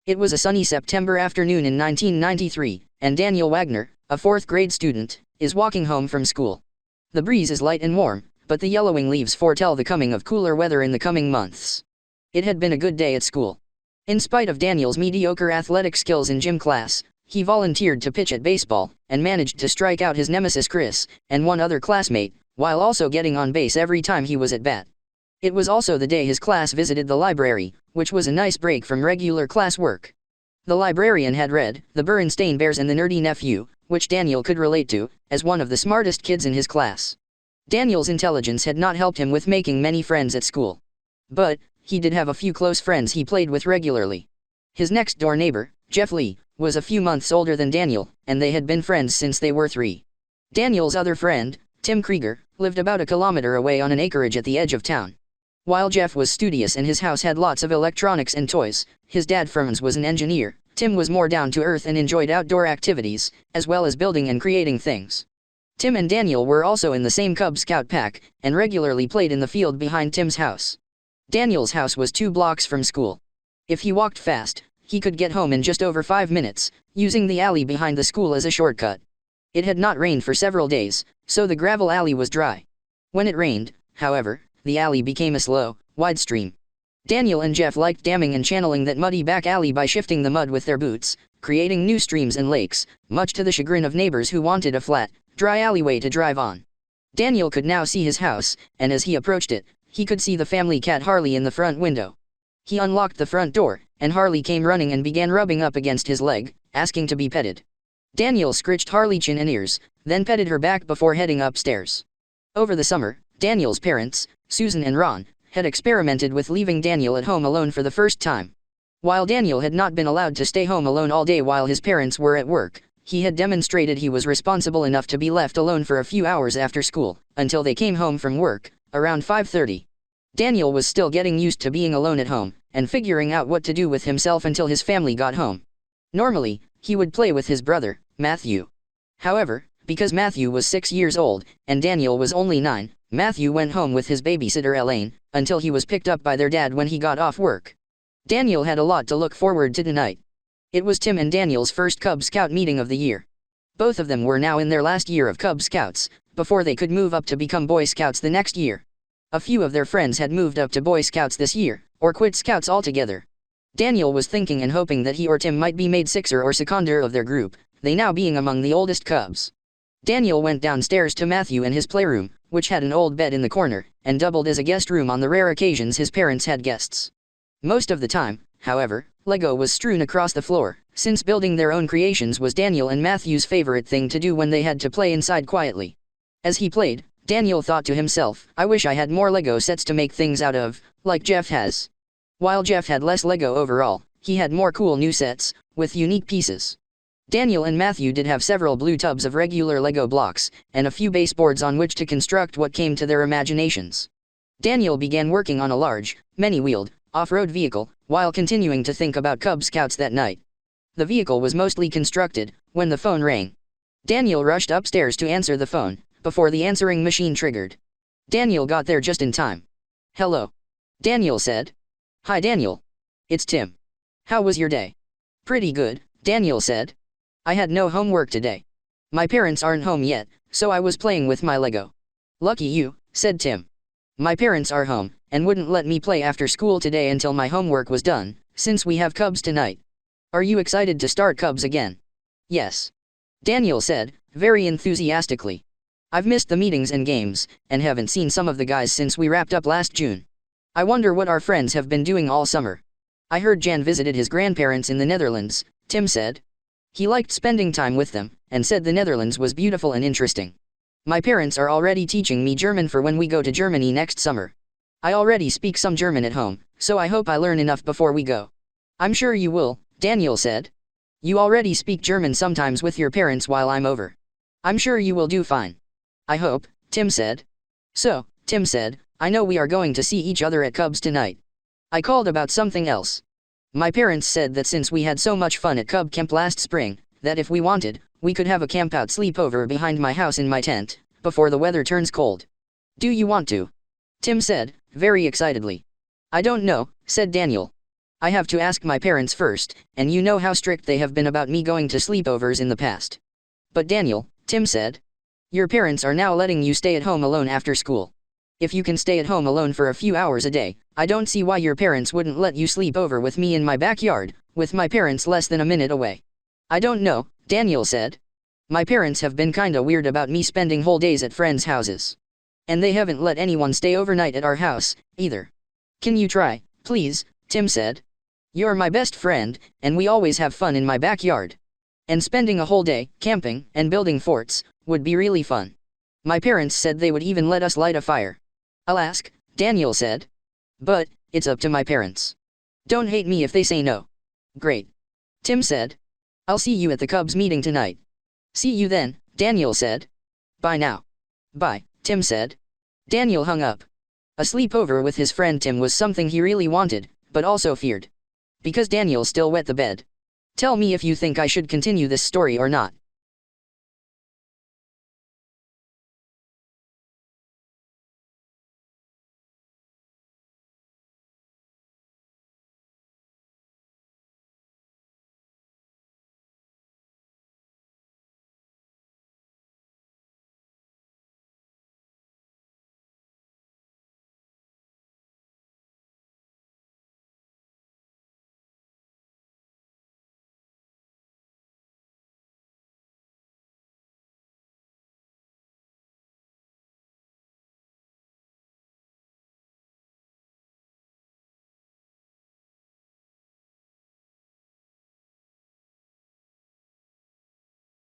It was a sunny September afternoon in 1993, and Daniel Wagner, a fourth-grade student, is walking home from school. The breeze is light and warm, but the yellowing leaves foretell the coming of cooler weather in the coming months. It had been a good day at school. In spite of Daniel's mediocre athletic skills in gym class, he volunteered to pitch at baseball, and managed to strike out his nemesis Chris, and one other classmate, while also getting on base every time he was at bat. It was also the day his class visited the library, which was a nice break from regular class work. The librarian had read The Berenstain Bears and the Nerdy Nephew, which Daniel could relate to, as one of the smartest kids in his class. Daniel's intelligence had not helped him with making many friends at school. But he did have a few close friends he played with regularly. His next-door neighbor, Jeff Lee, was a few months older than Daniel, and they had been friends since they were 3. Daniel's other friend, Tim Krieger, lived about a kilometer away on an acreage at the edge of town. While Jeff was studious and his house had lots of electronics and toys, his dad Franz was an engineer. Tim was more down to earth and enjoyed outdoor activities, as well as building and creating things. Tim and Daniel were also in the same Cub Scout pack, and regularly played in the field behind Tim's house. Daniel's house was 2 blocks from school. If he walked fast, he could get home in just over 5 minutes, using the alley behind the school as a shortcut. It had not rained for several days, so the gravel alley was dry. When it rained, however, the alley became a slow, wide stream. Daniel and Jeff liked damming and channeling that muddy back alley by shifting the mud with their boots, creating new streams and lakes, much to the chagrin of neighbors who wanted a flat, dry alleyway to drive on. Daniel could now see his house, and as he approached it, he could see the family cat Harley in the front window. He unlocked the front door, and Harley came running and began rubbing up against his leg, asking to be petted. Daniel scritched Harley's chin and ears, then petted her back before heading upstairs. Over the summer, Daniel's parents, Susan and Ron, had experimented with leaving Daniel at home alone for the first time. While Daniel had not been allowed to stay home alone all day while his parents were at work, he had demonstrated he was responsible enough to be left alone for a few hours after school, until they came home from work, around 5:30. Daniel was still getting used to being alone at home, and figuring out what to do with himself until his family got home. Normally, he would play with his brother, Matthew. However, because Matthew was 6 years old, and Daniel was only 9, Matthew went home with his babysitter Elaine, until he was picked up by their dad when he got off work. Daniel had a lot to look forward to tonight. It was Tim and Daniel's first Cub Scout meeting of the year. Both of them were now in their last year of Cub Scouts, before they could move up to become Boy Scouts the next year. A few of their friends had moved up to Boy Scouts this year, or quit Scouts altogether. Daniel was thinking and hoping that he or Tim might be made Sixer or Seconder of their group, they now being among the oldest Cubs. Daniel went downstairs to Matthew and his playroom, which had an old bed in the corner, and doubled as a guest room on the rare occasions his parents had guests. Most of the time, however, Lego was strewn across the floor, since building their own creations was Daniel and Matthew's favorite thing to do when they had to play inside quietly. As he played, Daniel thought to himself, I wish I had more Lego sets to make things out of, like Jeff has. While Jeff had less Lego overall, he had more cool new sets, with unique pieces. Daniel and Matthew did have several blue tubs of regular Lego blocks, and a few baseboards on which to construct what came to their imaginations. Daniel began working on a large, many-wheeled, off-road vehicle, while continuing to think about Cub Scouts that night. The vehicle was mostly constructed, when the phone rang. Daniel rushed upstairs to answer the phone, before the answering machine triggered. Daniel got there just in time. Hello. Daniel said. Hi Daniel. It's Tim. How was your day? Pretty good, Daniel said. I had no homework today. My parents aren't home yet, so I was playing with my Lego. Lucky you, said Tim. My parents are home, and wouldn't let me play after school today until my homework was done, since we have Cubs tonight. Are you excited to start Cubs again? Yes. Daniel said, very enthusiastically. I've missed the meetings and games, and haven't seen some of the guys since we wrapped up last June. I wonder what our friends have been doing all summer. I heard Jan visited his grandparents in the Netherlands, Tim said. He liked spending time with them, and said the Netherlands was beautiful and interesting. My parents are already teaching me German for when we go to Germany next summer. I already speak some German at home, so I hope I learn enough before we go. I'm sure you will, Daniel said. You already speak German sometimes with your parents while I'm over. I'm sure you will do fine. I hope, Tim said. So, Tim said, I know we are going to see each other at Cubs tonight. I called about something else. My parents said that since we had so much fun at Cub Camp last spring, that if we wanted, we could have a camp-out sleepover behind my house in my tent, before the weather turns cold. Do you want to? Tim said, very excitedly. I don't know, said Daniel. I have to ask my parents first, and you know how strict they have been about me going to sleepovers in the past. But Daniel, Tim said. Your parents are now letting you stay at home alone after school. If you can stay at home alone for a few hours a day, I don't see why your parents wouldn't let you sleep over with me in my backyard, with my parents less than a minute away. I don't know, Daniel said. My parents have been kinda weird about me spending whole days at friends' houses. And they haven't let anyone stay overnight at our house, either. Can you try, please, Tim said. You're my best friend, and we always have fun in my backyard. And spending a whole day, camping, and building forts, would be really fun. My parents said they would even let us light a fire. I'll ask, Daniel said. But, it's up to my parents. Don't hate me if they say no. Great. Tim said. I'll see you at the Cubs meeting tonight. See you then, Daniel said. Bye now. Bye, Tim said. Daniel hung up. A sleepover with his friend Tim was something he really wanted, but also feared. Because Daniel still wet the bed. Tell me if you think I should continue this story or not.